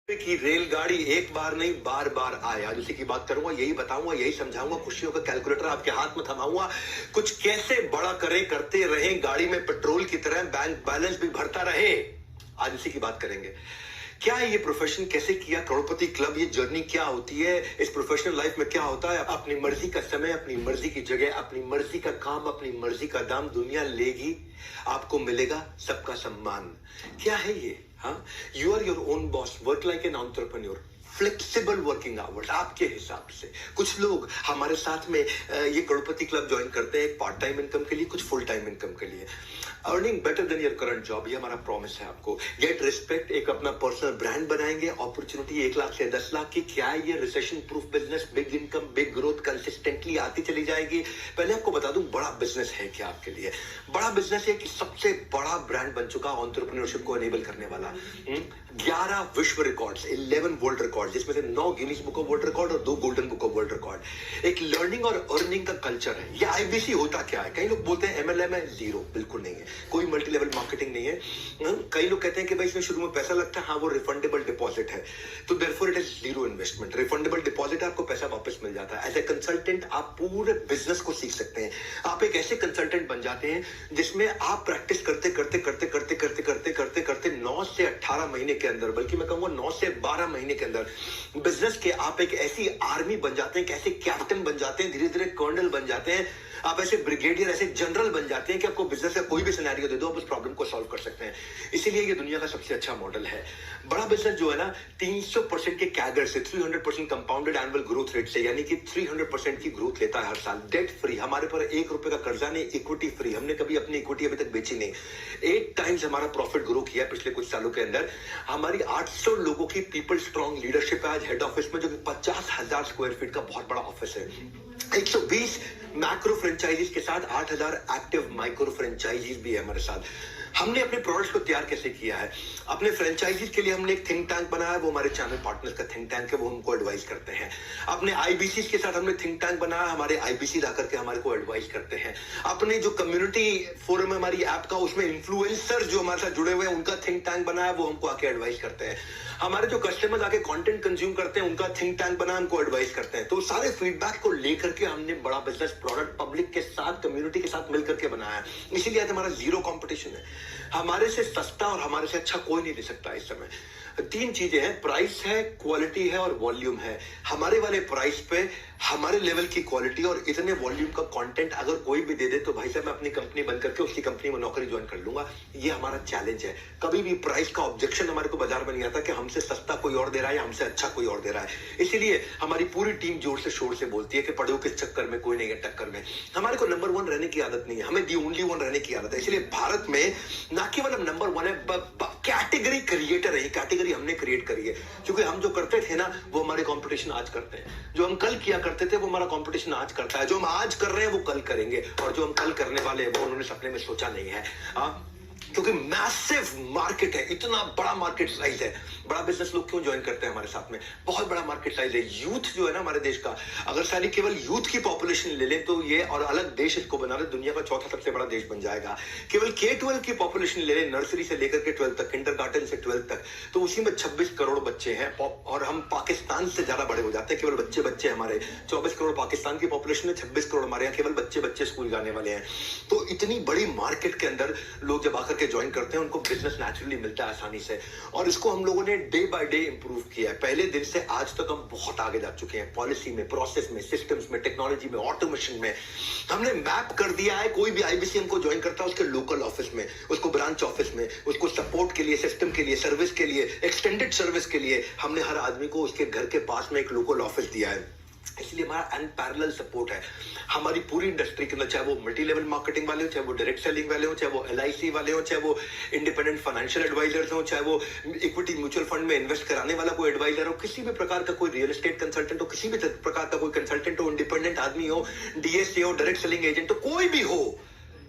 की रेलगाड़ी एक बार नहीं बार बार आए। आज उसी की बात करूंगा, यही बताऊंगा, यही समझाऊंगा, खुशियों का कैलकुलेटर आपके हाथ में थमाऊंगा। कुछ कैसे बड़ा करें, करते रहें, गाड़ी में पेट्रोल की तरह बैंक बैलेंस भी भरता रहे। आज उसी की बात करेंगे। क्या है ये प्रोफेशन, कैसे किया करोड़पति क्लब, ये जर्नी क्या होती है, इस प्रोफेशनल लाइफ में क्या होता है। अपनी मर्जी का समय, अपनी मर्जी की जगह, अपनी मर्जी का काम, अपनी मर्जी का दाम दुनिया लेगी, आपको मिलेगा सबका सम्मान। क्या है ये? हाँ, you are your own boss, work like an entrepreneur, flexible working hours आपके हिसाब से। कुछ लोग हमारे साथ में ये करोड़पति क्लब ज्वाइन करते हैं पार्ट टाइम इनकम के लिए, कुछ फुल टाइम इनकम के लिए। Earning better than your current job, ये हमारा प्रॉमिस है आपको। गेट रिस्पेक्ट, एक अपना पर्सनल ब्रांड बनाएंगे, अपॉर्चुनिटी 1 लाख से 10 लाख की। क्या है ये? Recession proof business, big income, big growth, consistently आती चली जाएगी। पहले आपको बता दूं बड़ा बिजनेस है क्या आपके लिए। बड़ा बिजनेस है कि सबसे बड़ा ब्रांड बन चुका एंटरप्रेन्योरशिप को एनेबल करने वाला। 11 विश्व रिकॉर्ड्स, 11 वर्ल्ड रिकॉर्ड, जिसमें से 9 Guinness book of world record और 2 golden book of world record. एक लर्निंग और अर्निंग का कल्चर है। ये आईबीसी होता क्या है? कई लोग बोलते हैं एमएलएम है, जीरो, बिल्कुल नहीं है। कोई मल्टी लेवल मार्केटिंग नहीं है। कई लोग कहते हैं कि भाई इसमें शुरू में पैसा लगता है, हाँ वो रिफंडेबल डिपॉजिट है, तो therefore it is zero investment. Refundable deposit है, आपको पैसा वापस मिल जाता है। एज ए कंसल्टेंट आप पूरे बिजनेस को सीख सकते हैं। आप एक ऐसे कंसल्टेंट बन जाते हैं जिसमें आप प्रैक्टिस करते करते करते करते करते करते करते करते 9 से 18 महीने के अंदर, बल्कि मैं कहूंगा 9 से 12 महीने के अंदर बिजनेस के आप एक ऐसी आर्मी बन जाते हैं, कैसे कैप्टन बन जाते हैं, धीरे धीरे कर्नल बन जाते हैं, आप ऐसे ब्रिगेडियर, ऐसे जनरल बन जाते हैं कि आपको बिजनेस का कोई भी सिनेरियो दे दो, आप उस प्रॉब्लम को सॉल्व कर सकते हैं। इसीलिए ये दुनिया का सबसे अच्छा मॉडल है। बड़ा बिजनेस जो है ना, 300% के कैगर से, 300% कंपाउंडेड एनुअल ग्रोथ रेट से, यानी कि 300% की ग्रोथ लेता है हर साल। डेट फ्री, हमारे पर 1 रुपए का कर्जा नहीं, इक्विटी फ्री, हमने कभी अपनी इक्विटी अभी तक बेची नहीं। 8 टाइम्स हमारा प्रॉफिट ग्रो किया है पिछले कुछ सालों के अंदर। हमारी 800 लोगों की पीपल स्ट्रॉन्ग लीडरशिप है आज हेड ऑफिस में, जो कि 50,000 स्क्वायर फीट का बहुत बड़ा ऑफिस है। 120 मैक्रो फ्रेंचाइजीज के साथ 8,000 एक्टिव माइक्रो फ्रेंचाइजीज भी है हमारे साथ। हमने अपने प्रोडक्ट्स को तैयार कैसे किया है? अपने फ्रेंचाइजीज के लिए हमने एक थिंक टैंक बनाया, वो हमारे चैनल पार्टनर्स का थिंक टैंक है, वो हमको एडवाइस करते हैं। अपने आईबीसी के साथ हमने थिंक टैंक बनाया, हमारे आईबीसी ला करके हमारे को एडवाइस करते हैं। अपने जो कम्युनिटी फोरम है हमारी ऐप का, उसमें इन्फ्लुएंसर जो हमारे साथ जुड़े हुए हैं, उनका थिंक टैंक बनाया, वो हमको आके एडवाइस करते हैं। हमारे जो कस्टमर्स आके कंटेंट कंज्यूम करते हैं, उनका थिंक टैंक बना, हमको एडवाइस करते हैं। तो सारे फीडबैक को लेकर के हमने बड़ा बिजनेस प्रोडक्ट पब्लिक के साथ, कम्युनिटी के साथ मिलकर के बनाया। इसीलिए आज हमारा जीरो कंपटीशन है। हमारे से सस्ता और हमारे से अच्छा कोई नहीं दे सकता इस समय। 3 चीजें हैं, प्राइस है, क्वालिटी है और वॉल्यूम है। हमारे वाले प्राइस पे हमारे लेवल की क्वालिटी और इतने वॉल्यूम का कंटेंट अगर कोई भी दे दे तो भाई साहब मैं अपनी कंपनी बंद करके उसकी कंपनी में नौकरी ज्वाइन कर लूंगा। ये हमारा चैलेंज है। कभी भी प्राइस का ऑब्जेक्शन हमारे को बाजार में नहीं आता कि हमसे सस्ता कोई और दे रहा है या हमसे अच्छा कोई और दे रहा है। इसीलिए हमारी पूरी टीम जोर से शोर से बोलती है कि पढ़ो किस चक्कर में, कोई नहीं है टक्कर में। हमारे को नंबर 1 रहने की आदत नहीं है, हमें दी ओनली 1 रहने की आदत है। इसलिए भारत में ना केवल हम नंबर 1 है, कैटेगरी क्रिएटर है। कैटेगरी हमने क्रिएट करी है, क्योंकि हम जो करते थे ना, वो हमारे कंपटीशन आज करते हैं। जो हम कल किया करते थे, वो हमारा कंपटीशन आज करता है। जो हम आज कर रहे हैं, वो कल करेंगे, और जो हम कल करने वाले हैं, वो उन्होंने सपने में सोचा नहीं है। क्योंकि मैसिव मार्केट है, इतना बड़ा मार्केट साइज है। बड़ा बिजनेस लोग क्यों ज्वाइन करते हैं हमारे साथ में? बहुत बड़ा मार्केट साइज है। यूथ जो है ना हमारे देश का, अगर सारी केवल यूथ की पॉपुलेशन ले लें तो ये और अलग देश इसको बना रहे, दुनिया का 4था सबसे बड़ा देश बन जाएगा। केवल K-12 की पॉपुलेशन ले लें, नर्सरी से लेकर के 12 तक, किंडरगार्टन से 12 तक, तो उसी में 26 करोड़ बच्चे हैं। और हम पाकिस्तान से ज्यादा बड़े हो जाते हैं। केवल बच्चे बच्चे हमारे 24 करोड़ पाकिस्तान की पॉपुलेशन है, 26 करोड़ हमारे यहाँ केवल बच्चे बच्चे स्कूल जाने वाले हैं। तो इतनी बड़ी मार्केट के अंदर लोग जब आकर के ज्वाइन करते हैं, उनको बिजनेस नेचुरली मिलता है आसानी से। और इसको हम लोगों ने डे बाय डे इंप्रूव किया है। पहले दिन से आज तक हम बहुत आगे जा चुके हैं, पॉलिसी में, प्रोसेस में, सिस्टम्स में, टेक्नोलॉजी में, ऑटोमेशन में। हमने मैप कर दिया है, कोई भी आईबीसी को ज्वाइन करता है उसके लोकल ऑफिस में, उसको ब्रांच ऑफिस में, उसको सपोर्ट के लिए, सिस्टम के लिए, सर्विस के लिए, एक्सटेंडेड सर्विस के लिए हमने हर आदमी को उसके घर के पास में एक लोकल ऑफिस दिया है। इसलिए हमारा अनपैरेलल सपोर्ट है। हमारी पूरी इंडस्ट्री के अंदर, चाहे वो मल्टी लेवल मार्केटिंग वाले हो, चाहे वो डायरेक्ट सेलिंग वाले हो, चाहे वो LIC वाले हो, चाहे वो इंडिपेंडेंट फाइनेंशियल एडवाइजर्स हो, चाहे वो इक्विटी म्यूचुअल फंड में इन्वेस्ट कराने वाला कोई एडवाइजर हो, किसी भी प्रकार का कोई रियल एस्टेट कंसल्टेंट हो, किसी भी प्रकार का कोई कंसल्टेंट हो, इंडिपेंडेंट आदमी हो, DSA हो, डायरेक्ट सेलिंग एजेंट हो, कोई भी हो,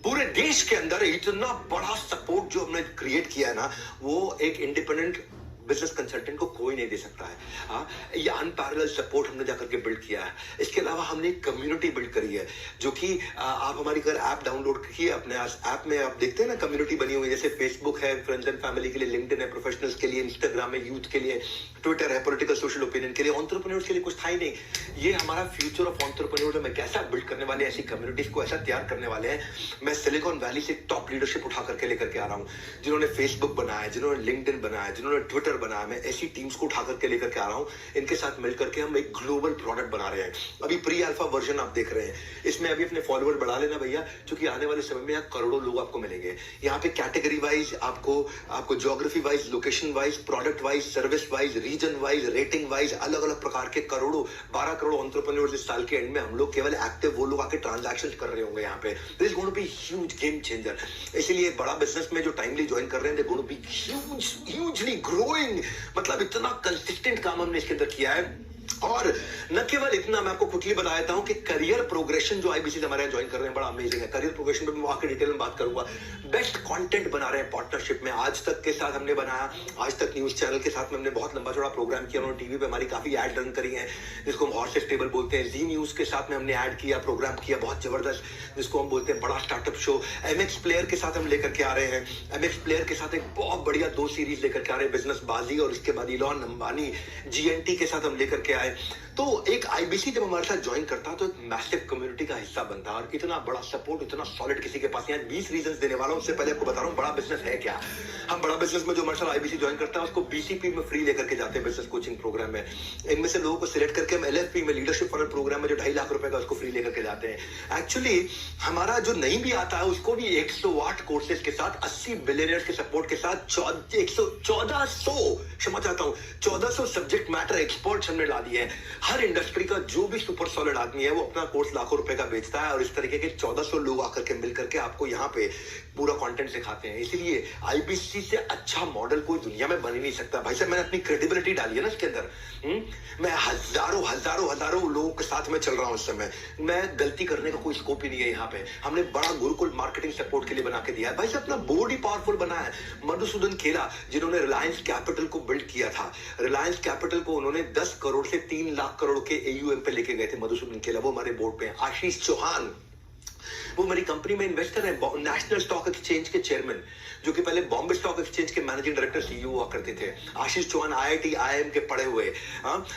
पूरे देश के अंदर इतना बड़ा सपोर्ट जो हमने क्रिएट किया है ना, वो एक इंडिपेंडेंट बिजनेस कंसल्टेंट को कोई नहीं दे सकता है। हाँ, ये अनपैरेलल सपोर्ट हमने जाकर के बिल्ड किया है। इसके अलावा हमने एक कम्युनिटी बिल्ड करी है, जो कि आप हमारी अगर ऐप डाउनलोड किए, अपने ऐप में आप देखते हैं ना कम्युनिटी बनी हुई है, जैसे फेसबुक है फ्रेंड्स एंड फैमिली के लिए, लिंक्डइन है प्रोफेशनल्स के लिए, इंस्टाग्राम है यूथ के लिए, ट्विटर है पॉलिटिकल सोशल ओपिनियन के लिए, एंटरप्रेन्योर्स के लिए कुछ था ही नहीं। ये हमारा फ्यूचर ऑफ एंटरप्रेन्योर में कैसा बिल्ड करने वाले, ऐसी कम्युनिटीज को ऐसा तैयार करने वाले हैं। मैं सिलिकॉन वैली से टॉप लीडरशिप उठा करके लेकर के आ रहा हूँ, जिन्होंने फेसबुक बनाया, जिन्होंने लिंक्डइन बनाया, जिन्होंने ट्विटर बनाया। मैं ऐसी टीम्स को उठा करके लेकर के आ रहा हूँ। इनके साथ मिलकर के हम एक ग्लोबल प्रोडक्ट बना रहे हैं। अभी प्री अल्फा वर्जन आप देख रहे हैं, इसमें अभी अपने फॉलोअर बढ़ा लेना भैया, क्योंकि आने वाले समय में यहाँ करोड़ों लोग आपको मिलेंगे। यहाँ पे कैटेगरी वाइज आपको geography wise, location wise, product wise, service wise, region wise, rating wise अलग अलग प्रकार के करोड़ों 12 करोड़ एंटरप्रेन्योर्स इस साल के एंड में हम लोग केवल एक्टिव वो लोग आके ट्रांजैक्शंस कर रहे होंगे यहाँ पे। This is going to be huge game changer. इसीलिए बड़ा बिजनेस में जो टाइमली ज्वाइन कर रहे हैं, they going to be hugely growing. मतलब इतना कंसिस्टेंट काम हमने इसके अंदर किया है। और न केवल इतना, मैं आपको क्विकली बता देता हूं कि करियर प्रोग्रेशन जो आईबीसी हमारे यहाँ ज्वाइन कर रहे हैं बड़ा अमेजिंग है। करियर प्रोग्रेशन पे मैं आके डिटेल में बात करूंगा। बेस्ट कंटेंट बना रहे हैं पार्टनरशिप में। आज तक के साथ हमने बनाया, आज तक न्यूज चैनल के साथ में हमने बहुत लंबा चौड़ा प्रोग्राम किया। उन्होंने टीवी पे हमारी काफी एड रन करी है, जिसको हम हॉर्सेस टेबल बोलते हैं। जी न्यूज के साथ में हमने ऐड किया, प्रोग्राम किया बहुत जबरदस्त, जिसको हम बोलते हैं बड़ा स्टार्टअप शो। एमएक्स प्लेयर के साथ हम लेकर के आ रहे हैं। एमएक्स प्लेयर के साथ एक बहुत बढ़िया 2 सीरीज लेकर के आ रहे हैं, बिजनेस बाजी और इसके बाद इलॉन अंबानी जीएनटी के साथ हम लेकर के आए। तो एक आईबीसी जब हमारे साथ ज्वाइन करता है तो एक मैसिव कम्युनिटी का हिस्सा बनता है। और इतना बड़ा सपोर्ट, इतना सॉलिड किसी के पास यहाँ 20 रीजंस देने वाला हूं। उससे पहले आपको बता रहा हूं बड़ा बिजनेस है क्या। हम बड़ा बिजनेस में जो हमारे साथ आईबीसी ज्वाइन करता है उसको बीसीपी में फ्री लेकर के जाते हैं, बिजनेस कोचिंग प्रोग्राम में। इनमें से लोगों को सिलेक्ट करके हम एलएफपी में, लीडरशिप फनल प्रोग्राम में, जो 2.5 लाख रुपए का उसको फ्री लेकर के जाते हैं। एक्चुअली हमारा जो नहीं भी आता है उसको भी 108 कोर्सेज के साथ, 80 बिलियनियर्स के सपोर्ट के साथ 1400 सब्जेक्ट मैटर एक्सपर्ट्स हमने ला दिए हैं। हर इंडस्ट्री का जो भी सुपर सॉलिड आदमी है वो अपना कोर्स लाखों रुपए का बेचता है, और इस तरीके के 1400 लोग आकर के मिलकर के आपको यहाँ पे पूरा कंटेंट सिखाते हैं। इसीलिए आईबीसी से अच्छा मॉडल कोई दुनिया में बन ही नहीं सकता। भाई साहब, मैंने अपनी क्रेडिबिलिटी डाली है ना इसके अंदर। मैं हजारों लोगों के साथ में चल रहा हूं इस समय। मैं गलती करने का कोई स्कोप ही नहीं है यहाँ पे। हमने बड़ा गुरुकुल मार्केटिंग सपोर्ट के लिए बना के दिया है। भाई साहब, अपना बोर्ड ही पावरफुल बना है। मधुसूदन खेला, जिन्होंने रिलायंस कैपिटल को बिल्ड किया था, रिलायंस कैपिटल को उन्होंने 10 करोड़ से 3 लाख करोड़ के एयूएम पे लेके गए थे मधुसूदन खेला, वो हमारे बोर्ड पे हैं। आशीष चौहान, वो मेरी कंपनी में इन्वेस्टर है, नेशनल स्टॉक एक्सचेंज के चेयरमैन, जो कि पहले बॉम्बे स्टॉक एक्सचेंज के मैनेजिंग डायरेक्टर सीईओ हुआ करते थे। आशीष चौहान आईआईटी आईआईएम के पढ़े हुए।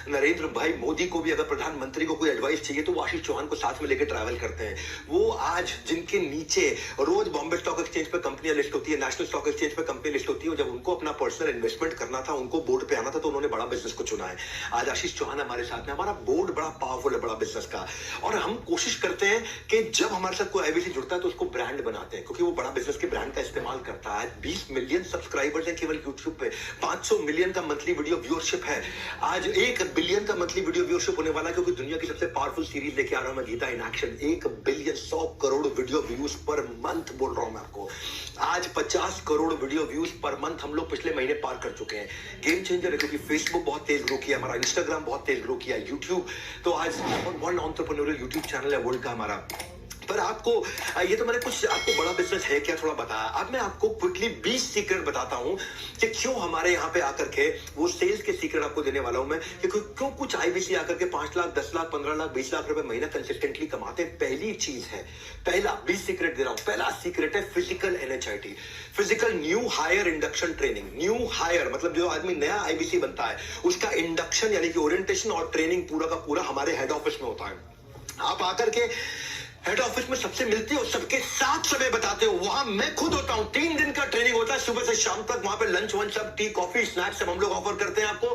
नरेंद्र भाई मोदी को भी अगर प्रधानमंत्री को कोई एडवाइस चाहिए तो वो आशीष चौहान को साथ में लेकर ट्रैवल करते हैं। वो आज जिनके नीचे रोज बॉम्बे स्टॉक एक्सचेंज पे कंपनियां लिस्ट होती है, नेशनल स्टॉक एक्सचेंज पे कंपनी लिस्ट होती है, जब उनको अपना पर्सनल इन्वेस्टमेंट करना था, उनको बोर्ड पे आना था, तो उन्होंने बड़ा बिजनेस को चुना है। आज आशीष चौहान हमारे साथ में। हमारा बोर्ड बड़ा पावरफुल है बड़ा बिजनेस का, और हम कोशिश करते हैं कि जब हमारे साथ कोई आईबीसी जुड़ता है तो उसको ब्रांड बनाते हैं, क्योंकि वो बड़ा बिजनेस के ब्रांड का इस्तेमाल करता है। 20 मिलियन सब्सक्राइबर्स हैं केवल यूट्यूब पे, 500 मिलियन का मंथली वीडियो व्यूअरशिप है। आज 1 बिलियन का मंथली वीडियो व्यूअरशिप होने वाला है, क्योंकि दुनिया की सबसे पावरफुल सीरीज लेके आ रहा हूं मैं, Gita in action. 1 billion 100 crore video views per month बोल रहा हूं मैं आपको। आज 50 crore video views per month हम लोग पिछले महीने पार कर चुके हैं। गेम चेंजर है, क्योंकि फेसबुक बहुत तेज ग्रो किया, हमारा इंस्टाग्राम बहुत तेज ग्रो किया, यूट्यूब तो आज नंबर 1 एंटरप्रेन्योरियल यूट्यूब चैनल है वर्ल्ड का हमारा। पर आपको ये तो मैंने कुछ आपको बड़ा बिजनेस है क्या थोड़ा बताया। अब मैं आपको क्विकली 20 सीक्रेट बताता हूं कि क्यों हमारे यहाँ पे आकर के वो सेल्स के सीक्रेट आपको देने वाला हूं मैं, कि क्यों कुछ आईबीसी आकर के 5 लाख 10 लाख 15 लाख 20 लाख रुपए महीना कंसिस्टेंटली कमाते हैं। पहली चीज है, पहला 20 सीक्रेट दे रहा हूं। पहला सीक्रेट है physical NHIT, physical new hire induction training. New hire मतलब जो आदमी नया आईबीसी बनता है उसका इंडक्शन यानी कि ओरिएंटेशन और ट्रेनिंग पूरा का पूरा हमारे हेड ऑफिस में होता है। आप आकर के हेड ऑफिस में सबसे मिलते हो, सबके साथ समय बताते हो। वहां मैं खुद होता हूं, 3 दिन का ट्रेनिंग होता है सुबह से शाम तक। वहां पे लंच वंच सब, टी कॉफी स्नैक्स सब हम लोग ऑफर करते हैं आपको।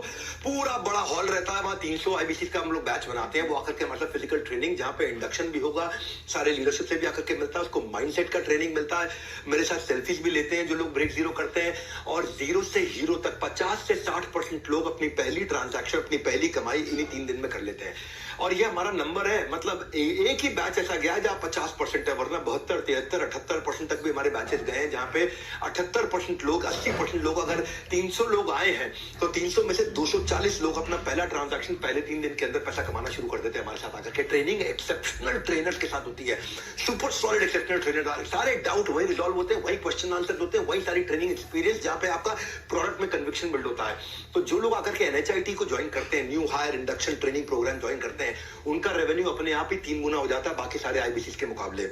पूरा बड़ा हॉल रहता है, वहां 300 आईबीसी का हम लोग बैच बनाते हैं। वो आकर के हमारे साथ फिजिकल ट्रेनिंग, जहां पे इंडक्शन भी होगा, सारे लीडरशिप से भी आकर के मिलता है, उसको माइंडसेट का ट्रेनिंग मिलता है। मेरे साथ सेल्फीज भी लेते हैं जो लोग ब्रेक जीरो करते हैं, और जीरो से हीरो तक 50 से 60% लोग अपनी पहली ट्रांजैक्शन, अपनी पहली कमाई इन्हीं 3 दिन में कर लेते हैं। और ये हमारा नंबर है, मतलब एक ही बैच ऐसा गया शायद आप 50% है, वरना 72, 73, 78% तक भी हमारे बैचेस गए हैं, जहां पे 78% लोग, 80% लोग, अगर 300 लोग आए हैं तो 300 में से 240 लोग अपना पहला ट्रांजैक्शन पहले 3 दिन के अंदर पैसा कमाना शुरू कर देते हैं हमारे साथ आकर के। ट्रेनिंग एक्सेप्शनल ट्रेनर्स के साथ होती है, सुपर सॉलिड एक्सेप्शनल ट्रेनर, सारे डाउट वही रिजॉल्व होते हैं, वही क्वेश्चन आंसर होते हैं, वही सारी ट्रेनिंग एक्सपीरियंस, जहां पे आपका प्रोडक्ट में कन्विक्शन बिल्ड होता है। तो जो लोग आकर के एनएचआईटी को ज्वाइन करते हैं, new hire induction training program join करते हैं, उनका रेवेन्यू अपने आप ही 3 गुना हो जाता है बाकी सारे आईबीसी के मुकाबले।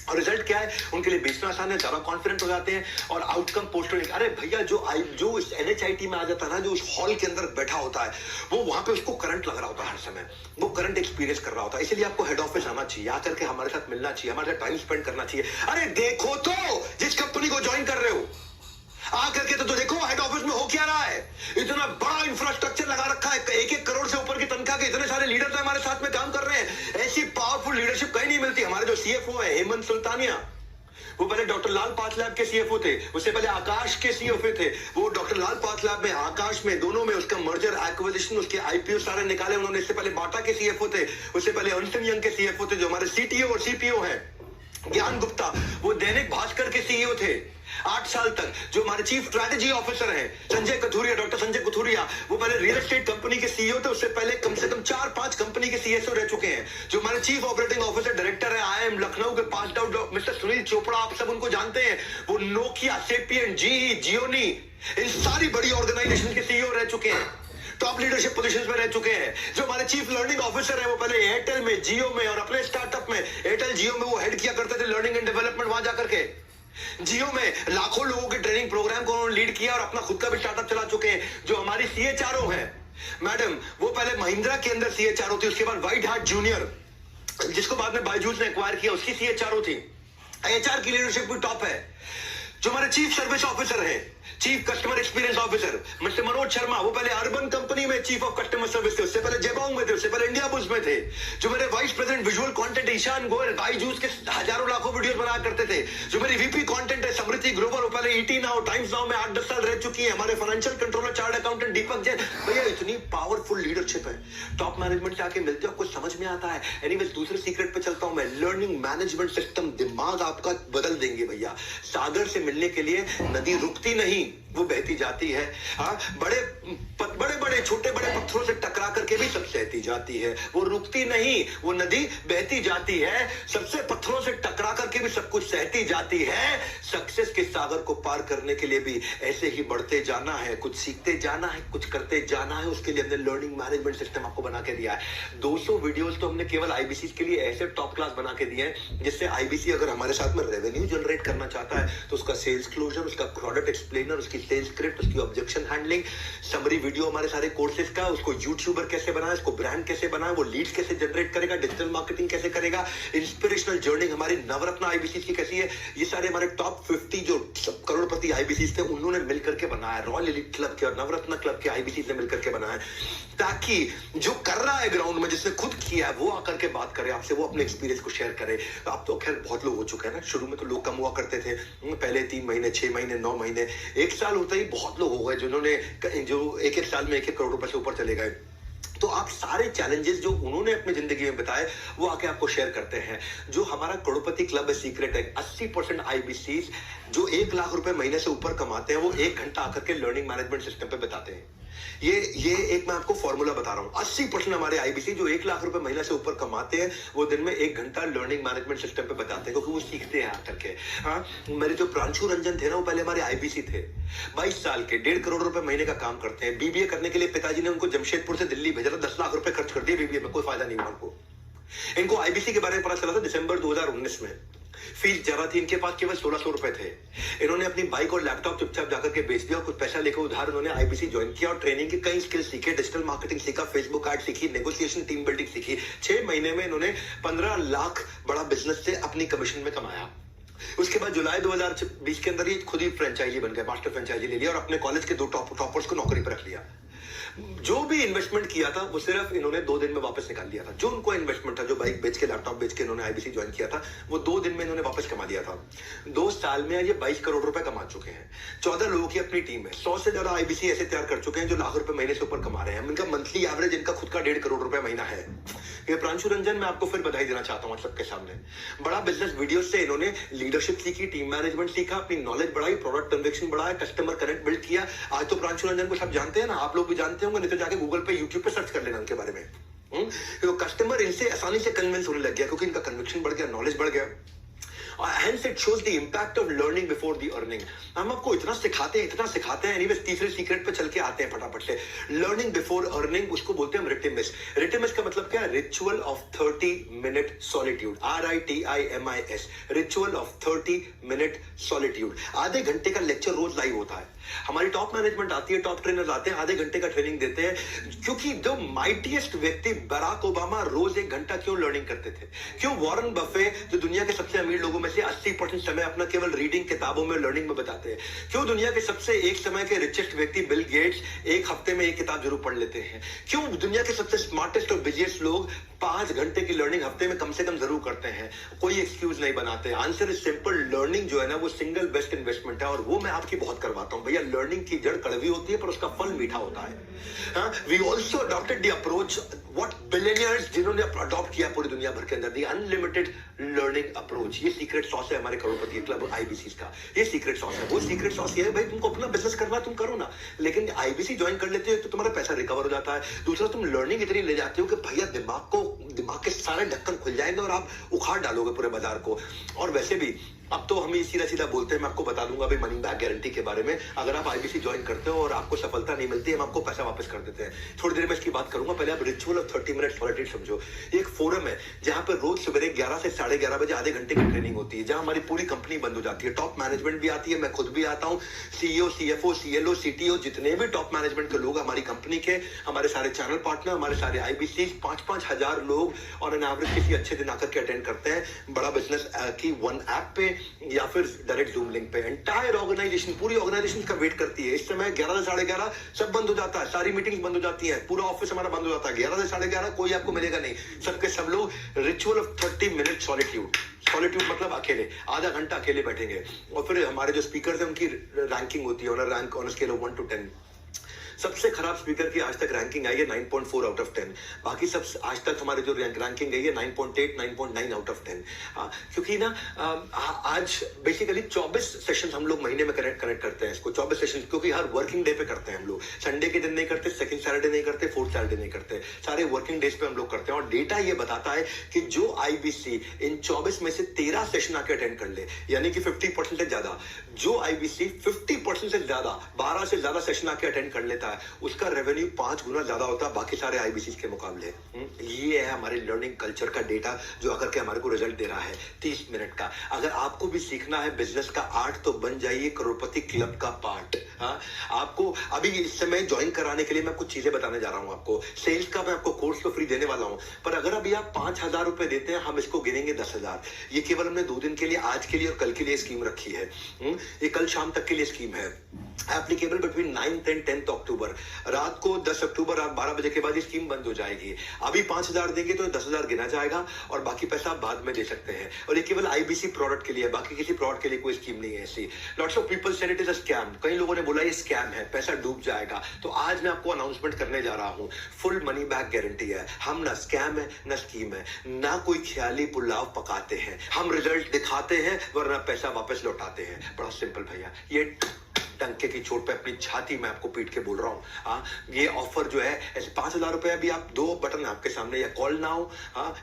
और रिजल्ट क्या है, उनके लिए बेचना आसान है, ज्यादा कॉन्फिडेंट हो जाते हैं और आउटकम पोस्ट होने। अरे भैया, जो इस एनएचआईटी में आ जाता है ना, जो उस हॉल के अंदर बैठा होता है, वो वहां पे उसको करंट लग रहा होता है हर समय, वो करंट एक्सपीरियंस कर रहा होता है। इसलिए आपको हेड ऑफिस आना चाहिए, आकर के हमारे साथ मिलना चाहिए, हमारे साथ टाइम स्पेंड करना चाहिए। अरे देखो तो जिस कंपनी को ज्वाइन कर रहे हो, आकर के तो देखो हेड ऑफिस में हो क्या रहा है। इतना बड़ा इंफ्रास्ट्रक्चर लगा रखा है, 1-1 करोड़ से ऊपर की तनख्वाह के इतने सारे लीडर्स हमारे साथ में काम कर रहे हैं। ऐसी पावरफुल लीडरशिप कहीं नहीं मिलती। हमारे जो सीएफओ है हेमंत सुल्तानिया, वो पहले डॉक्टर लाल पाथलैब के सीएफओ थे, उससे पहले आकाश के सीएफओ थे। वो डॉक्टर लाल पाथलैब में, आकाश में, दोनों में उसका मर्जर एक्विजिशन, उसके आईपीओ सारे निकाले उन्होंने। इससे पहले बाटा के सीएफओ थे, उससे पहले अर्नस्ट एंड यंग के सीएफओ थे, जो हमारे सीटीओ और सीपीओ हैं। ज्ञान गुप्ता, वो दैनिक भास्कर के सीईओ थे 8 साल तक। जो हमारे चीफ स्ट्रैटेजी ऑफिसर हैं संजय कथुरिया, डॉक्टर संजय कथुरिया, वो पहले रियल एस्टेट कंपनी के सीईओ थे, उससे पहले कम से कम 4-5 कंपनी के सीएसओ रह चुके हैं। जो हमारे चीफ ऑपरेटिंग ऑफिसर डायरेक्टर है आईएम लखनऊ के pass out mister Sunil Chopra, आप सब उनको जानते हैं। वो नोकिया, सेपियन, जीई, जियोनी, इन सारी बड़ी ऑर्गेनाइजेशन के सीईओ रह चुके हैं, टॉप लीडरशिप पोजीशंस में रह चुके हैं। जो हमारे चीफ लर्निंग ऑफिसर है, वो पहले एयरटेल में, जियो में और अपने स्टार्टअप में, एयरटेल जियो में वो हेड किया करते थे लर्निंग एंड डेवलपमेंट। वहां जाकर के जियो में लाखों लोगों के ट्रेनिंग प्रोग्राम को उन्होंने लीड किया और अपना खुद का भी स्टार्टअप चला चुके हैं। जो हमारी सीएचआरओ है मैडम, वो पहले महिंद्रा के अंदर सीएचआरओ थी, उसके बाद व्हाइट हार्ट जूनियर, जिसको बाद में बायजूस ने एक्वायर किया, उसकी सीएचआरओ थी। एचआर की लीडरशिप भी टॉप है। जो हमारे चीफ सर्विस ऑफिसर है, chief customer experience officer mister Manoj Sharma, वो पहले अर्बन कंपनी में चीफ ऑफ कस्टमर सर्विस थे, उससे पहले जेबोंग में थे, उससे पहले इंडिया बुल्स में थे। जो मेरे vice president visual content Ishaan Goyal, Byju's के हजारों लाखों वीडियोस बनाया करते थे। जो मेरी वीपी कंटेंट है समृद्धि ग्रोवर, वो पहले ईटी नाउ, टाइम्स नाउ में 8-10 साल रह चुकी है। हमारे फाइनेंशियल कंट्रोलर चार्ट अकाउंटेंट दीपक जैन। भैया इतनी पावरफुल लीडरशिप है, टॉप मैनेजमेंट से आके मिलते हो, आपको समझ में आता है। एनीवेज, दूसरे सीक्रेट पे चलता हूं मैं। लर्निंग मैनेजमेंट सिस्टम दिमाग आपका बदल देंगे भैया। सागर से मिलने के लिए नदी रुकती नहीं, वो बहती जाती है। हाँ, बड़े बड़े छोटे बड़े पत्थरों से टकरा करके भी सब सहती जाती है, वो रुकती नहीं, वो नदी बहती जाती है। सबसे पत्थरों से टकरा करके भी सब कुछ सहती जाती है। सक्सेस के सागर को पार करने के लिए भी ऐसे ही बढ़ते जाना है, कुछ सीखते जाना है, कुछ करते जाना है। उसके लिए हमने लर्निंग मैनेजमेंट सिस्टम आपको बना के दिया है। 200 वीडियोस तो हमने केवल आईबीसी के लिए ऐसे टॉप क्लास बना के दिए हैं, जिससे आईबीसी अगर हमारे साथ में रेवेन्यू जनरेट करना चाहता है तो उसका सेल्स क्लोजर, उसका प्रोडक्ट एक्सप्लेनर, उसकी सेल्स स्क्रिप्ट, उसकी ऑब्जेक्शन हैंडलिंग, समरी वीडियो हमारे सारे कोर्सेज का, उसको यूट्यूबर कैसे बनाए, उसको ब्रांड कैसे बनाए, वो लीड्स कैसे जनरेट करेगा, डिजिटल मार्केटिंग कैसे करेगा, इंस्पिरेशनल जर्नी हमारी नवरत्न आईबीसी की कैसी है, ये सारे हमारे टॉप 50 जो करोड़पति आईबीसी थे उन्होंने मिलकर के बनाया। रॉयल एलिट क्लब के और नवरत्न क्लब के आईबीसी ने मिलकर के बनाया, ताकि जो कर रहा है ग्राउंड में, जिसने खुद किया है, वो आकर के बात करे आपसे, वो अपने एक्सपीरियंस को शेयर करे। अब तो खैर बहुत लोग हो चुके हैं ना, शुरू में तो लोग कम हुआ करते थे, पहले 3 महीने, 6 महीने, 9 महीने, 1 साल होता ही बहुत लोग हो गए जिन्होंने जो 1-1 साल में 1-1 करोड़ रुपए से ऊपर चले गए। तो आप सारे चैलेंजेस जो उन्होंने अपनी जिंदगी में बताए वो आके आपको शेयर करते हैं। जो हमारा करोड़पति क्लब है सीक्रेट है, 80% आईबीसी जो 1 लाख रुपए महीने से ऊपर कमाते हैं, वो 1 घंटा आकर के लर्निंग मैनेजमेंट सिस्टम पे बताते हैं। ये एक मैं आपको फॉर्मूला बता रहा हूं। 80% हमारे आईबीसी जो 1 लाख रुपए महीना से ऊपर कमाते हैं, वो दिन में 1 घंटा लर्निंग मैनेजमेंट सिस्टम पे बताते हैं, क्योंकि वो सीखते हैं आकर के। हाँ, मेरे जो प्रांशु रंजन थे ना, वो पहले हमारे आईबीसी थे, 22 साल के, 1.5 करोड़ रुपए महीने का काम करते हैं। बीबीए करने के लिए पिताजी ने उनको जमशेदपुर से दिल्ली भेजा था, 10 लाख रुपए खर्च कर दिए बीबीए में, कोई फायदा नहीं हुआ उनको। इनको आईबीसी के बारे में पता चला था दिसंबर 2019 में। फीस ज्यादा थी इनके पास, केवल 1600 रुपए थे। इन्होंने अपनी बाइक और लैपटॉप चुपचाप जाकर के बेच दिया और कुछ पैसा लेकर उधार उन्होंने आईबीसी ज्वाइन किया और ट्रेनिंग की कई स्किल सीखे, डिजिटल मार्केटिंग सीखा, फेसबुक एड सीखी, नेगोशिएशन, टीम बिल्डिंग सीखी। 6 महीने में इन्होंने 15 लाख बड़ा बिजनेस से अपनी कमीशन में कमाया। उसके बाद जुलाई 2020 के अंदर ये खुद ही फ्रेंचाइजी बन गए, मास्टर फ्रेंचाइजी ले लिया और अपने कॉलेज के 2 टॉपर्स को नौकरी पर रख लिया। जो भी इन्वेस्टमेंट किया था वो सिर्फ इन्होंने 2 दिन में वापस निकाल लिया था। जो उनको इन्वेस्टमेंट था, जो बाइक बेच के, लैपटॉप बेच के इन्होंने आईबीसी ज्वाइन किया था, वो 2 दिन में इन्होंने वापस कमा लिया था। 2 साल में ये 22 करोड़ रुपए कमा चुके हैं। 14 लोगों की अपनी टीम है। 100 से ज्यादा आईबीसी ऐसे तैयार कर चुके हैं जो लाख रुपए महीने से ऊपर कमा रहे हैं। इनका मंथली एवरेज इनका खुद का 1.5 करोड़ रुपए महीना है। ये प्रांशु रंजन, मैं आपको फिर बधाई देना चाहता हूँ सबके सामने। बड़ा बिजनेस वीडियो से इन्होंने लीडरशिप सीखी, टीम मैनेजमेंट सीखा, अपनी नॉलेज बढ़ाई, प्रोडक्ट कन्विक्शन बढ़ाया, कस्टमर कनेक्ट बिल्ड किया। आज तो प्रांशु रंजन को सब जानते हैं ना, आप लोग भी जानते होंगे, नहीं तो जाके गूगल पे, यूट्यूब पे सर्च कर लेना उनके बारे में। तो कस्टमर इनसे आसानी से कन्विंस होने लग गया क्योंकि इनका कन्विक्शन बढ़ गया, नॉलेज बढ़ गया। Hence it shows the impact of learning before the earning. हम आपको इतना सिखाते हैं। एनीवेज तीसरे सीक्रेट पे चल के आते हैं फटाफट से। लर्निंग बिफोर अर्निंग, उसको बोलते हैं रिटिमिस। रिटिमिस का मतलब क्या है? Ritual of 30 minute solitude. RITIMIS, ritual of 30 minute solitude. आधे घंटे का लेक्चर रोज लाइव होता है। हमारी टॉप मैनेजमेंट आती है, टॉप ट्रेनर्स आते हैं, आधे घंटे का ट्रेनिंग देते हैं। क्योंकि जो माइटीएस्ट व्यक्ति बराक ओबामा रोज 1 घंटा क्यों लर्निंग करते थे? क्यों वॉरेन बफे जो दुनिया के सबसे अमीर लोगों में से 80% समय अपना केवल रीडिंग, किताबों में, लर्निंग में बताते हैं? क्यों दुनिया के सबसे एक समय के रिचेस्ट व्यक्ति बिल गेट्स 1 हफ्ते में 1 किताब जरूर पढ़ लेते हैं? क्यों दुनिया के सबसे स्मार्टेस्ट और बिजिएस्ट लोग 5 घंटे की लर्निंग हफ्ते में कम से कम जरूर करते हैं? कोई एक्सक्यूज नहीं बनाते। Answer is simple. लर्निंग जो है ना, वो सिंगल बेस्ट इन्वेस्टमेंट है और वो मैं आपकी बहुत करवाता हूं भैया। लर्निंग की जड़ कड़वी होती है पर उसका फल मीठा होता है। We also adopted the approach what billionaires, जिन्होंने अडॉप्ट किया पूरी दुनिया भर के अंदर, द अनलिमिटेड लर्निंग अप्रोच। ये सीक्रेट सॉस है हमारे करोड़पति क्लब आईबीसी का। ये सीक्रेट सॉस है। वो सीक्रेट सॉस ये है भाई, तुमको अपना बिजनेस करना तुम करो ना, लेकिन आईबीसी ज्वाइन कर लेते हो तो तुम्हारा पैसा रिकवर हो जाता है। दूसरा, तुम लर्निंग इतनी ले जाते हो कि भैया दिमाग के सारे ढक्कन खुल जाएंगे और आप उखाड़ डालोगे पूरे बाजार को। और वैसे भी अब तो हम सीधा सीधा बोलते हैं, मैं आपको बता दूंगा भाई मनी बैक गारंटी के बारे में। अगर आप आईबीसी ज्वाइन करते हो और आपको सफलता नहीं मिलती, हम आपको पैसा वापस कर देते हैं। थोड़ी देर में इसकी बात करूंगा। पहले आप रिचुअल ऑफ 30 मिनट सॉलिट्यूड समझो। एक फोरम है जहां पर रोज सवेरे 11 से 11:30 बजे आधे घंटे की ट्रेनिंग होती है, जहां हमारी पूरी कंपनी बंद हो जाती है। टॉप मैनेजमेंट भी आती है, मैं खुद भी आता हूं, सीईओ, सीएफओ, सीएलओ, सीटीओ, जितने भी टॉप मैनेजमेंट के लोग हमारी कंपनी के, हमारे सारे चैनल पार्टनर, हमारे सारे आईबीसी, 5-5 हजार लोग और एन एवरेज किसी अच्छे दिन आकर के अटेंड करते हैं। बड़ा बिजनेस की वन ऐप पे या फिर डायरेक्ट जूम लिंक पे। एंटायर ऑर्गेनाइजेशन, पूरी ऑर्गेनाइजेशन का वेट करती है। इस समय 11 से 11:30 सब बंद हो जाता है, सारी मीटिंग्स बंद हो जाती हैं, पूरा ऑफिस हमारा बंद हो जाता है। 11 से 11:30 कोई आपको मिलेगा नहीं, सबके सब लोग ritual of 30 minute solitude. Solitude मतलब अकेले, आधा घंटा अकेले बैठेंगे। और फिर हमारे जो स्पीकर हैं उनकी रैंकिंग होती है, rank on scale of 1 to 10। सबसे खराब स्पीकर की आज तक रैंकिंग आई है 9.4 आउट ऑफ 10। बाकी सब आज तक हमारे जो रैंकिंग गई है 9.8, 9.9 आउट ऑफ 10। क्योंकि ना आज बेसिकली 24 सेशन हम लोग महीने में कनेक्ट करते हैं इसको, 24 सेशन, क्योंकि हर वर्किंग डे पे करते हैं हम लोग। संडे के दिन नहीं करते, सेकंड सैटरडे नहीं करते, फोर्थ सैटरडे नहीं करते, सारे वर्किंग डेज पे हम लोग करते हैं। और डेटा ये बताता है कि जो आईबीसी इन 24 में से 13 सेशन आके अटेंड कर ले, यानी कि 50% से ज्यादा, जो आईबीसी 50% से ज्यादा 12 से ज्यादा सेशन आके अटेंड कर लेता है, उसका रेवेन्यू 5 गुना ज्यादा होता है बाकी सारे आईबीसी के मुकाबले। ये है हमारे लर्निंग कल्चर का डेटा जो आकर के हमारे को रिजल्ट दे रहा है 30 मिनट का। अगर आपको भी सीखना है बिजनेस का आर्ट तो बन जाइए करोड़पति क्लब का पार्ट। आपको अभी इस समय ज्वाइन कराने के लिए मैं कुछ चीजें बताने जा रहा हूं आपको। सेल्स का मैं आपको कोर्स तो फ्री देने वाला हूं, पर अगर अभी आप 5,000 रुपए देते हैं, हम इसको गिनेंगे 10,000। ये केवल हमने 2 दिन के लिए, आज के लिए और कल के लिए स्कीम रखी है। ये कल शाम तक के लिए स्कीम है, applicable between 9th and 10th अक्टूबर। रात को 10 अक्टूबर रात 12 बजे के बाद ये स्कीम बंद हो जाएगी। अभी 5,000 देंगे तो 10,000 गिना जाएगा और बाकी पैसा आप बाद में दे सकते हैं। और ये केवल आईबीसी प्रोडक्ट के लिए है, बाकी किसी प्रोडक्ट के लिए कोई स्कीम नहीं है ऐसी। Lots of people said it is a scam. कई लोगों ने बोला ये स्कैम है, पैसा डूब जाएगा। तो आज मैं आपको अनाउंसमेंट करने जा रहा हूं, फुल मनी बैक गारंटी है। हम ना स्कैम है ना स्कीम है, ना कोई ख्याली पुलाव पकाते हैं। हम रिजल्ट दिखाते हैं वरना पैसा वापस लौटाते हैं। बड़ा सिंपल भैया, ये टंके की चोट पे अपनी छाती में आपको पीट के बोल रहा हूं। ये ऑफर जो है ऐसे 5,000 रुपए, अभी आप 2 बटन आपके सामने, या कॉल नाउ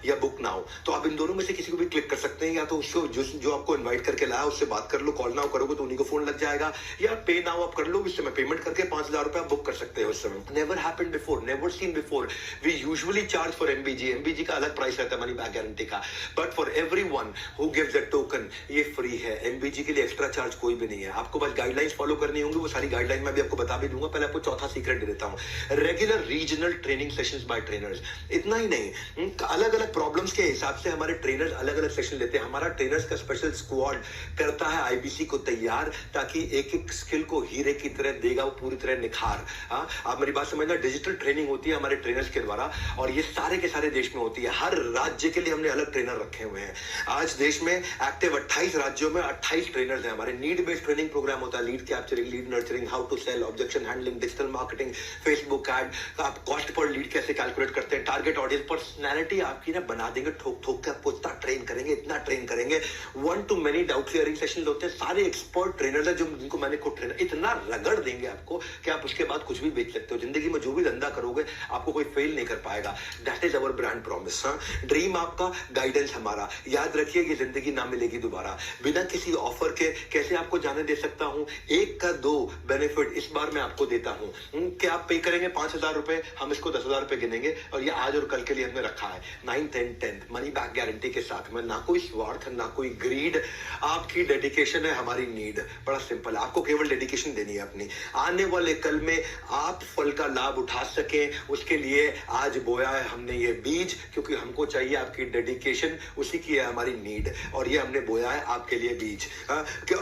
या बुक नाउ। तो आप इन दोनों में से किसी को भी क्लिक कर सकते हैं, या तो उसको जो आपको इनवाइट करके लाया उससे बात कर लो। कॉल नाउ करोगे तो उन्हीं को फोन लग जाएगा, या पे नाउ आप कर लो, इस समय पेमेंट करके 5,000 रुपए आप बुक कर सकते हैं उस समय। Never happened before, never seen before. We usually charge for MBG का अलग प्राइस रहता है मनी बैक गारंटी का, but for everyone who gives a token ये फ्री है। एमबीजी के लिए एक्स्ट्रा चार्ज कोई भी नहीं है, आपको बस गाइडलाइंस फॉलो कवर नहीं होंगी, वो सारी गाइडलाइन मैं भी आपको बता भी दूंगा। पहले आपको चौथा सीक्रेट दे देता हूँ, regular regional training sessions bye trainers. इतना ही नहीं, अलग अलग प्रॉब्लम्स के हिसाब से हमारे ट्रेनर्स अलग अलग सेशन लेते हैं। हमारा ट्रेनर्स का स्पेशल स्क्वाड करता है आईबीसी को तैयार, ताकि एक एक स्किल को हीरे की तरह देगा वो पूरी तरह निखार। आप मेरी बात समझना, डिजिटल ट्रेनिंग होती है हमारे ट्रेनर्स के द्वारा, और ये सारे के सारे देश में होती है। हर राज्य के लिए हमने अलग ट्रेनर रखे हुए हैं। आज देश में एक्टिव 28 राज्यों में 28 ट्रेनर्स हैं हमारे। नीड बेस्ड ट्रेनिंग प्रोग्राम होता है, lead capturing, lead nurturing, how to sell, objection handling, digital marketing, Facebook ad, आप कॉस्ट पर लीड कैसे कैलकुलेट करते हैं, टारगेट ऑडियंस, पर्सनैलिटी आपकी ना बना देंगे, ठोक ठोक के आपको इतना ट्रेन करेंगे, इतना ट्रेन करेंगे। 1 to many doubt clearing session होते हैं, सारे एक्सपर्ट ट्रेनर है जो जिनको मैंने खुद ट्रेनर, इतना रगड़ देंगे आपको कि आप उसके बाद कुछ भी बेच सकते हो। जिंदगी में जो भी धंधा करोगे आपको कोई फेल नहीं कर पाएगा। That is our brand promise. Dream आपका, गाइडेंस हमारा। याद रखिए ये जिंदगी ना मिलेगी दोबारा। बिना किसी ऑफर के कैसे आपको जाने दे सकता हूं? 1 का 2 बेनिफिट इस बार मैं आपको देता हूं कि आप पे करेंगे 5,000 रुपए, हम इसको 10,000 रुपए गिनेंगे, और ये आज और कल के लिए हमने रखा है। 9th and 10th money back guarantee के साथ में, ना कोई स्वार्थ, ना कोई ग्रीड, आपकी डेडिकेशन है हमारी नीड। बड़ा सिंपल है, आपको केवल डेडिकेशन देनी है अपनी। आने वाले कल में आप फल का लाभ उठा सकें, उसके लिए आज बोया है हमने ये बीज, क्योंकि हमको चाहिए आपकी डेडिकेशन, उसी की है हमारी नीड, और ये हमने बोया है आपके लिए बीज।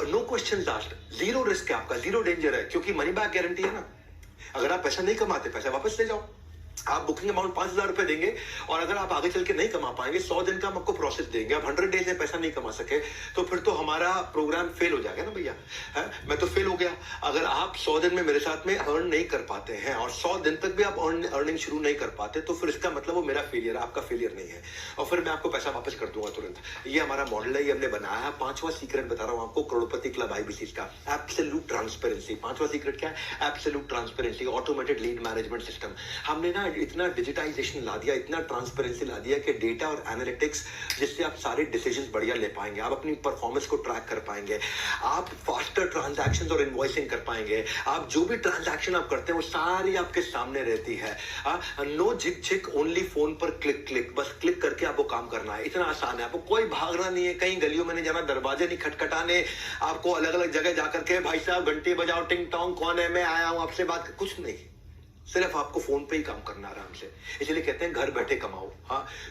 No question asked, zero risk है आपका, जीरो डेंजर है, क्योंकि मनी बैक गारंटी है ना। अगर आप पैसा नहीं कमाते, पैसा वापस ले जाओ। आप बुकिंग अमाउंट 5,000 रुपए देंगे, और अगर आप आगे चल के नहीं कमा पाएंगे, 100 दिन का हम आपको प्रोसेस देंगे। आप 100 डेज में पैसा नहीं कमा सके तो फिर तो हमारा प्रोग्राम फेल हो जाएगा ना भैया। मैं तो फेल हो गया। अगर आप 100 दिन में मेरे साथ में अर्न नहीं कर पाते हैं, और 100 दिन तक भी आप अर्निंग शुरू नहीं कर पाते, तो फिर इसका मतलब वो मेरा फेलियर है, आपका फेलियर नहीं है, और फिर मैं आपको पैसा वापस कर दूंगा तुरंत। ये हमारा मॉडल है, ये हमने बनाया है। 5वां सीक्रेट बता रहा हूं आपको, करोड़पति क्लब आईबीसी का, एब्सोल्यूट ट्रांसपेरेंसी। 5वां सीक्रेट क्या है? Absolute transparency, automated lead management system. हमने ना इतना डिजिटाइजेशन ला दिया, इतना ट्रांसपेरेंसी ला दिया कि डेटा और एनालिटिक्स, जिससे आप सारे डिसीजंस बढ़िया ले पाएंगे, आप अपनी परफॉर्मेंस को ट्रैक कर पाएंगे, आप फास्टर ट्रांजैक्शंस और इनवॉइसिंग कर पाएंगे, आप जो भी ट्रांजैक्शन आप करते हैं वो सारी आपके सामने रहती है। नो झिक झिक, ओनली फोन पर क्लिक क्लिक, बस क्लिक करके आपको काम करना है। इतना आसान है, आपको कोई भागना नहीं है, कहीं गलियों में नहीं जाना, दरवाजे नहीं खटखटाने, आपको अलग अलग जगह जाकर के भाई साहब घंटी बजाओ, टिंग टोंग, कौन है, मैं आया हूं आपसे बात, कुछ नहीं। सिर्फ आपको फोन पे ही काम करना आराम से। इसलिए कहते हैं घर बैठे कमाओ।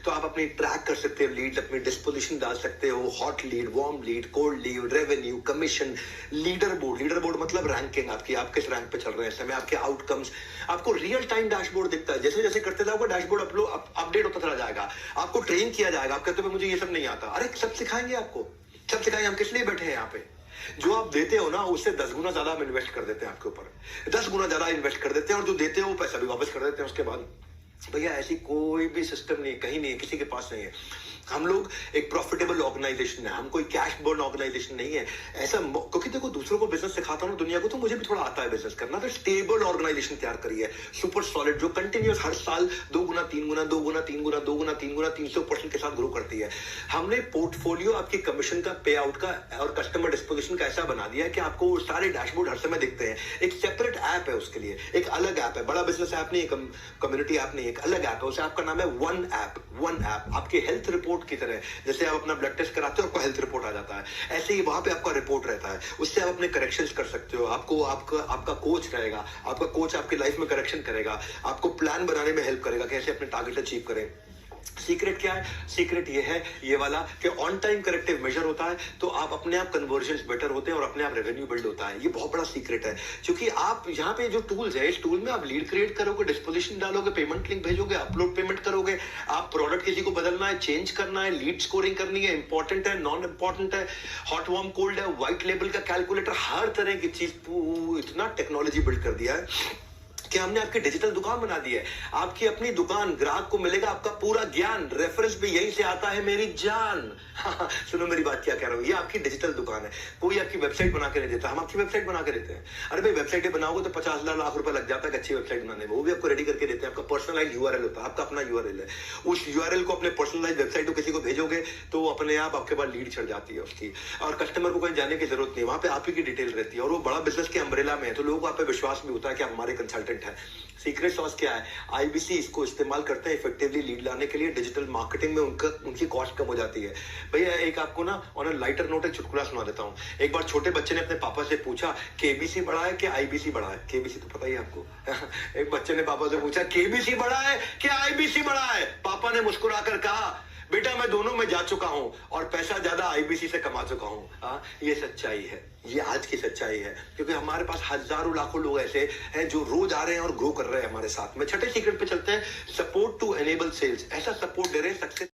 तो आप अपनी ट्रैक कर सकते हो लीड, अपनी डिस्पोजिशन डाल सकते हो, hot lead, warm lead, cold lead, revenue, commission, leader board मतलब रैंकिंग आपकी, आप किस रैंक पे चल रहे हैं इस समय, आपके आउटकम्स, आपको रियल टाइम डैशबोर्ड दिखता है। जैसे जैसे करते जाओगे डैशबोर्ड अपडेट होता चला जाएगा, आपको ट्रेन किया जाएगा। आप कहते हो मुझे ये सब नहीं आता, अरे सब सिखाएंगे आपको, सब सिखाएंगे। हम किस लिए बैठे हैं यहाँ पे? जो आप देते हो ना, उससे 10 गुना ज्यादा हम इन्वेस्ट कर देते हैं आपके ऊपर, 10 गुना ज्यादा इन्वेस्ट कर देते हैं, और जो देते हो वो पैसा भी वापस कर देते हैं उसके बाद। भैया ऐसी कोई भी सिस्टम नहीं है, कहीं नहीं है, किसी के पास नहीं है। हम लोग एक प्रॉफिटेबल ऑर्गेनाइजेशन है, हम कोई कैश बर्न ऑर्गेनाइजेशन नहीं है। ऐसा क्योंकि देखो, दूसरों को बिजनेस सिखाता हूं दुनिया को, तो मुझे भी थोड़ा आता है बिजनेस करना। तो स्टेबल ऑर्गेनाइजेशन तैयार करिए, सुपर सॉलिड, जो कंटिन्यूस हर साल 2 गुना 3 गुना 2 गुना 3 गुना 2 गुना 3 गुना 300% के साथ ग्रो करती है। हमने पोर्टफोलियो आपकी कमीशन का, पे आउट का और कस्टमर डिस्पोजिशन का ऐसा बना दिया है कि आपको सारे डैशबोर्ड हर समय दिखते हैं। एक सेपरेट ऐप है उसके लिए, एक अलग ऐप है, बड़ा बिजनेस ऐप नहीं, कम्युनिटी ऐप नहीं, एक अलग ऐप है, उसे आपका नाम है वन ऐप। आपके हेल्थ रिपोर्ट की तरह, जैसे आप अपना ब्लड टेस्ट कराते हो, आपको हेल्थ रिपोर्ट आ जाता है, ऐसे ही वहां पे आपका रिपोर्ट रहता है। उससे आप अपने करेक्शंस कर सकते हो। आपको आपका कोच रहेगा, आपका कोच आपकी लाइफ में करेक्शन करेगा, आपको प्लान बनाने में हेल्प करेगा, कैसे अपने टारगेट अचीव करें। सीक्रेट क्या है? सीक्रेट ये है, ये वाला, कि ऑन टाइम करेक्टिव मेजर होता है, तो आप अपने आप कन्वर्जन्स बेटर होते हैं और अपने आप रेवेन्यू बिल्ड होता है। ये बहुत बड़ा सीक्रेट है, क्योंकि आप यहाँ पे जो टूल्स है, इस टूल में आप लीड क्रिएट करोगे, डिस्पोजिशन डालोगे, पेमेंट लिंक भेजोगे, अपलोड पेमेंट करोगे, आप प्रोडक्ट किसी को बदलना है, चेंज करना है, लीड स्कोरिंग करनी है, इंपॉर्टेंट है, नॉन इंपॉर्टेंट है, हॉट वार्म कोल्ड है, व्हाइट लेबल का कैलकुलेटर, हर तरह की चीज, इतना टेक्नोलॉजी बिल्ड कर दिया है कि हमने आपकी डिजिटल दुकान बना दी है। आपकी अपनी दुकान, ग्राहक को मिलेगा आपका पूरा ज्ञान, रेफरेंस भी यहीं से आता है मेरी जान। सुनो मेरी बात क्या कह रहा हूं, ये आपकी डिजिटल दुकान है। कोई आपकी वेबसाइट बना के नहीं देता, हम आपकी वेबसाइट बना के देते हैं। अरे भाई वेबसाइट बनाओगे तो 50,000 लाख रुपए लग जाता है अच्छी वेबसाइट बनाने में, वो भी आपको रेडी करके देते हैं। आपका पर्सनलाइज यूआरएल होता है, आपका अपना यूआरएल है, उस यूआरएल को अपने पर्सनलाइज वेबसाइट को किसी को भेजोगे तो वो अपने आप आपके पास लीड चढ़ जाती है उसकी, और कस्टमर को कहीं जाने की जरूरत नहीं, वहां पे आप ही की डिटेल रहती है, और वो बड़ा बिजनेस के अम्ब्रेला में है, तो लोगों को आप पे विश्वास भी होता है कि आप हमारे कंसल्टेंट है। सीक्रेट सॉस क्या है? आईबीसी इसको इस्तेमाल करते हैं इफेक्टिवली लीड लाने के लिए। डिजिटल मार्केटिंग में उनकी कॉस्ट कम हो जाती है। भैया एक आपको ना ऑन अ लाइटर नोट एक चुटकुला सुना देता हूँ। एक बार छोटे बच्चे ने अपने पापा से पूछा केबीसी बड़ा है कि आईबीसी बड़ा है? केबीसी तो पता ही है आपको। एक बच्चे ने पापा से पूछा केबीसी बड़ा है कि आईबीसी बड़ा है? पापा ने मुस्कुराकर कहा बेटा मैं दोनों में जा चुका हूं और पैसा ज्यादा आईबीसी से कमा चुका हूं। हाँ, ये सच्चाई है, ये आज की सच्चाई है, क्योंकि हमारे पास हजारों लाखों लोग ऐसे हैं जो रोज आ रहे हैं और ग्रो कर रहे हैं हमारे साथ में। छठे सीक्रेट पे चलते हैं, सपोर्ट टू एनेबल सेल्स। ऐसा सपोर्ट दे रहे हैं सक्सेस